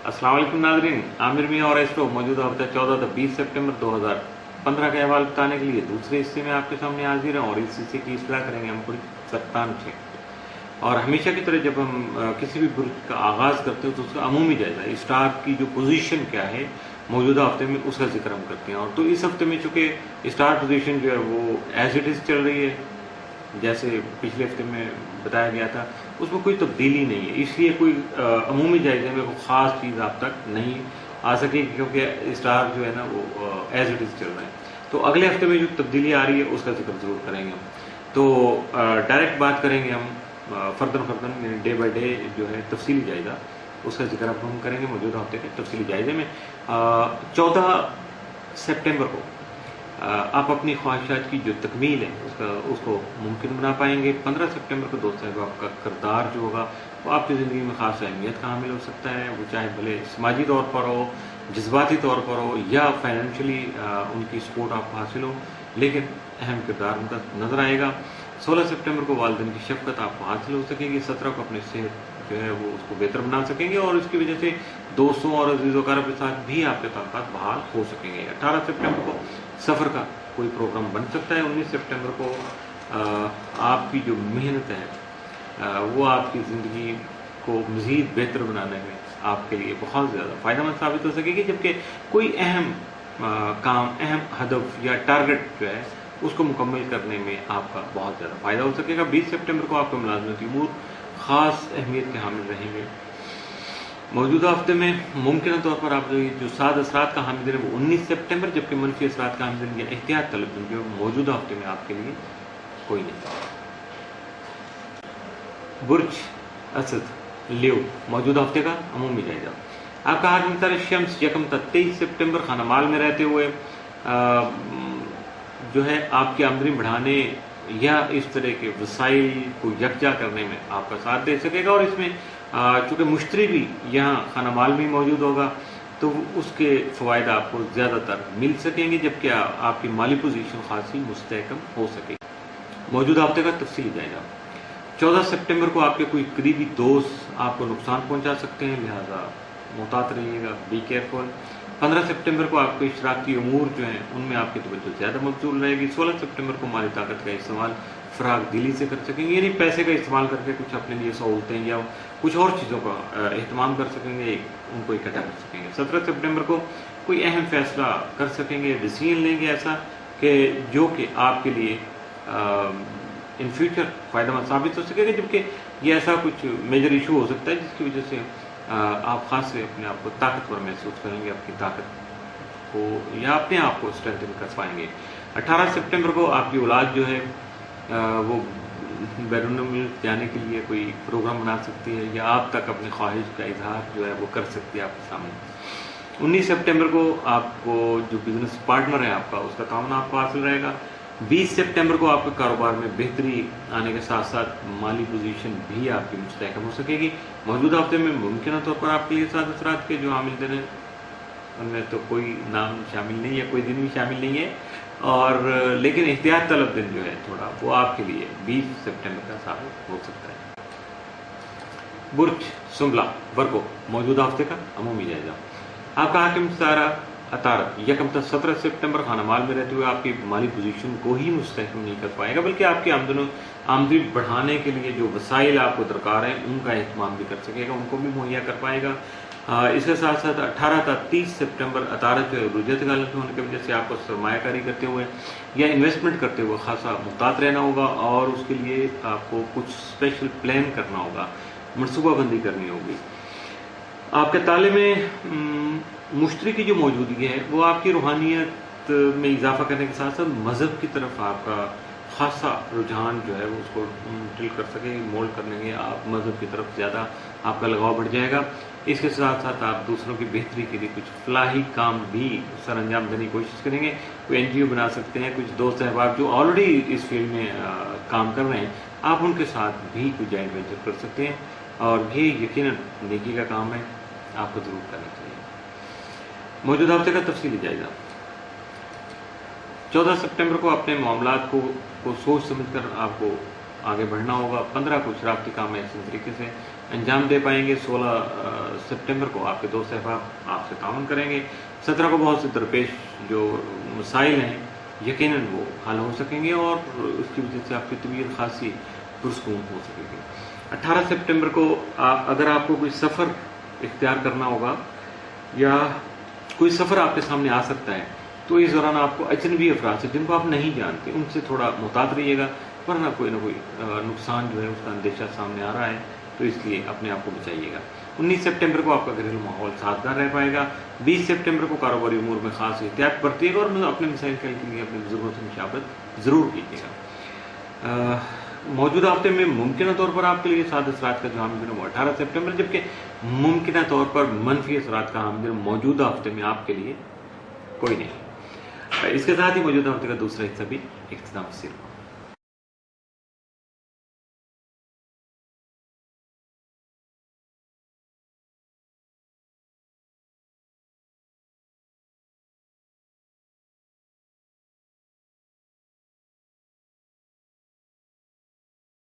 अस्सलाम वालेकुम नाज़रीन, आमिर मियां और एस्ट्रो मौजूदा हफ्ता 14 से 20 सितंबर 2015 का अहवाल बताने के लिए दूसरे हिस्से में आपके सामने हाजिर हैं और इस हिस्से की इस्लाह करेंगे हम बुर्ज सत्तान से। और हमेशा की तरह जब हम किसी भी बुर्ज का आगाज़ करते हैं तो उसका अमूमी जायजा स्टार की जो पोजीशन क्या है मौजूदा हफ्ते में उसका जिक्र हम करते हैं। और तो इस हफ्ते में चूँकि स्टार पोजीशन जो है वो एज इट इज़ चल रही है, जैसे पिछले हफ्ते में बताया गया था, उसमें कोई तब्दीली नहीं है, इसलिए कोई अमूमी जायजे में कोई ख़ास चीज़ आप तक नहीं आ सकेगी क्योंकि स्टार जो है ना वो एज इट इज़ चल रहा है। तो अगले हफ्ते में जो तब्दीली आ रही है उसका जिक्र ज़रूर करेंगे हम। तो डायरेक्ट बात करेंगे हम फर्दन डे बाई डे जो है तफसीली जायजा उसका जिक्र अब हम करेंगे मौजूदा हफ्ते के तफसीली जायजे में। 14 सितंबर को आप अपनी ख्वाहिशात की जो तकमील है उसको मुमकिन बना पाएंगे। 15 सितंबर को दोस्त साहब आपका किरदार जो होगा वो आपकी ज़िंदगी में ख़ास अहमियत का हामिल हो सकता है, वो चाहे भले समाजी तौर पर हो, जज्बाती तौर पर हो या फाइनेंशली उनकी सपोर्ट आपको हासिल हो, लेकिन अहम किरदार उनका नज़र आएगा। 16 सितंबर को वालिदैन की शफ़क़त आपको हासिल हो सकेगी। 17 को अपनी सेहत जो है वो उसको बेहतर बना सकेंगे और इसकी वजह से दोस्तों और अज़ीज़ वक़ारब के साथ भी आपके ताल्लुकात बहाल हो सकेंगे। 18 सितंबर को सफ़र का कोई प्रोग्राम बन सकता है। 19 सितंबर को आपकी जो मेहनत है वो आपकी ज़िंदगी को मज़ीद बेहतर बनाने में आपके लिए बहुत ज़्यादा फ़ायदेमंद साबित हो सकेगी, जबकि कोई अहम काम, अहम हदफ या टारगेट जो है उसको मुकम्मल करने में आपका बहुत ज़्यादा फ़ायदा हो सकेगा। 20 सितंबर को आपके मुलाज़मती उमूर ख़ास अहमियत के हामिल रहेंगे। मौजूदा हफ्ते में मुमकिन तौर पर आप जो साद असरात का हामिल दिन है वो 19 सितंबर, जबकि मनफी असरात का हामिल दिन या एहतियात तलब दिन जो मौजूदा हफ्ते में आपके लिए कोई नहीं। बुर्ज असद लियो मौजूदा हफ्ते का अमूमी जायजा। आपका हाकिम तारे शम्स यकम तक 23 सितंबर खाना माल में रहते हुए जो है आपकी आमदनी बढ़ाने या इस तरह के वसाइल को यकजा करने में आपका साथ दे सकेगा। और इसमें चूँकि मुश्तरी भी यहाँ खाना माल में मौजूद होगा तो उसके फ़वायद आपको ज़्यादातर मिल सकेंगे, जबकि आपकी माली पोजीशन खासी मुस्तहकम हो सकेगी। मौजूदा हफ्ते का तफसीली जाएगा। 14 सितंबर को आपके कोई करीबी दोस्त आपको नुकसान पहुँचा सकते हैं, लिहाजा मुहतात रहिएगा, बी केयरफुल। 15 सितंबर को आपके इशराकी उमूर जो हैं उनमें आपकी तवज्जो ज़्यादा मबज़ूल रहेगी। 16 सितंबर को माली ताकत का इस्तेमाल फ़राग दिली से कर सकेंगे, यानी पैसे का इस्तेमाल करके कुछ अपने लिए सहूलतें या कुछ और चीज़ों का एहतमाम कर सकेंगे, उनको इकट्ठा कर सकेंगे। 17 सितंबर को कोई अहम फैसला कर सकेंगे, डिसीजन लेंगे ऐसा कि जो कि आपके लिए इन फ्यूचर फ़ायदेमंद साबित हो सकेगा, जबकि ये ऐसा कुछ मेजर इशू हो सकता है जिसकी वजह से आप ख़ास से अपने आप को ताकतवर महसूस करेंगे, अपनी ताकत को या अपने आप को स्ट्रेंथन कर पाएंगे। 18 सितंबर को आपकी औलाद जो है वो बैरून मुल्क जाने के लिए कोई प्रोग्राम बना सकती है या आप तक अपनी ख्वाहिश का इजहार जो है वो कर सकती है आपके सामने। 19 सितंबर को आपको जो बिजनेस पार्टनर है आपका उसका ताउन आपको हासिल रहेगा। 20 सितंबर को आपके कारोबार में बेहतरी आने के साथ साथ माली पोजीशन भी आपकी मुस्तहकम हो सकेगी। मौजूदा हफ्ते में मुमकिन तौर पर आपके लिए साद असरात के जो हामिल दिन हैं उनमें तो कोई नाम शामिल नहीं है, कोई दिन भी शामिल नहीं है, और लेकिन एहतियात तलब दिन जो है थोड़ा वो आपके लिए 20 सितंबर का साबित हो सकता है। बुर्ज सुंबला वर्गो मौजूदा हफ्ते का अमूमी जायजा। आपका हाकिम सारा अतारत यकम तक 17 सितंबर खाना माल में रहते हुए आपकी माली पोजीशन को ही मुस्तहकम नहीं कर पाएगा, बल्कि आपकी आमदनी बढ़ाने के लिए जो वसाइल आपको दरकार हैं उनका एहतमाम भी कर सकेगा, उनको भी मुहैया कर पाएगा। इसके साथ साथ 18 तक 30 सितंबर अतारत जो रुजत गलत होने की वजह से आपको सरमायाकारी करते हुए या इन्वेस्टमेंट करते हुए खासा मुहतात रहना होगा और उसके लिए आपको कुछ स्पेशल प्लान करना होगा, मनसूबाबंदी करनी होगी। आपके ताले में मुश्तरी की जो मौजूदगी है वो आपकी रूहानियत में इजाफा करने के साथ साथ मज़हब की तरफ आपका खासा रुझान जो है वो उसको टिल कर सके, मोल्ड करने के आप मज़हब की तरफ ज़्यादा आपका लगाव बढ़ जाएगा। इसके साथ साथ आप दूसरों की बेहतरी के लिए कुछ फलाही काम भी सर अंजाम देने की कोशिश करेंगे। कोई NGO बना सकते हैं, कुछ दोस्त अहबाब जो ऑलरेडी इस फील्ड में काम कर रहे हैं आप उनके साथ भी कुछ जॉइंट वेंचर कर सकते हैं, और ये यकीनन नेकी का काम है, आपको ज़रूर करना चाहिए। मौजूदा हफ्ते का तफसीली जायजा। 14 सितंबर को अपने मामलात को सोच समझकर आपको आगे बढ़ना होगा। 15 को शराबती काम ऐसे तरीके से अंजाम दे पाएंगे। 16 सितंबर को आपके दोस्त अहबाब आपसे ताउन करेंगे। 17 को बहुत से दरपेश जो मसाइल हैं यकीनन वो हल हो सकेंगे और उसकी वजह से आपकी तबीयत खासी पुरसकून हो सकेगी। 18 सितंबर को अगर आपको कोई सफ़र इख्तियार करना होगा या कोई सफ़र आपके सामने आ सकता है तो इस दौरान आपको अजनबी अफराद से जिनको आप नहीं जानते उनसे थोड़ा मुहतात रहिएगा, वरना कोई ना कोई नुकसान जो है उसका अंदेशा सामने आ रहा है, तो इसलिए अपने आप को बचाइएगा। 19 सितंबर को आपका घरेलू माहौल साजगार रह पाएगा। 20 सितंबर को कारोबारी उमूर में खास एहतियात बरतिएगा और अपने मसाइल के लिए अपने बुजुर्गों से मुशावरत ज़रूर कीजिएगा। मौजूदा हफ्ते में मुमकिन तौर पर आपके लिए साद असरात का जो हामिल दिन वो 18 सितंबर, जबकि मुमकिन तौर पर मनफी असरात का हामिल दिन मौजूदा हफ्ते में आपके लिए कोई नहीं। इसके साथ ही मौजूदा हफ्ते का दूसरा हिस्सा भी इख्तिताम पसीर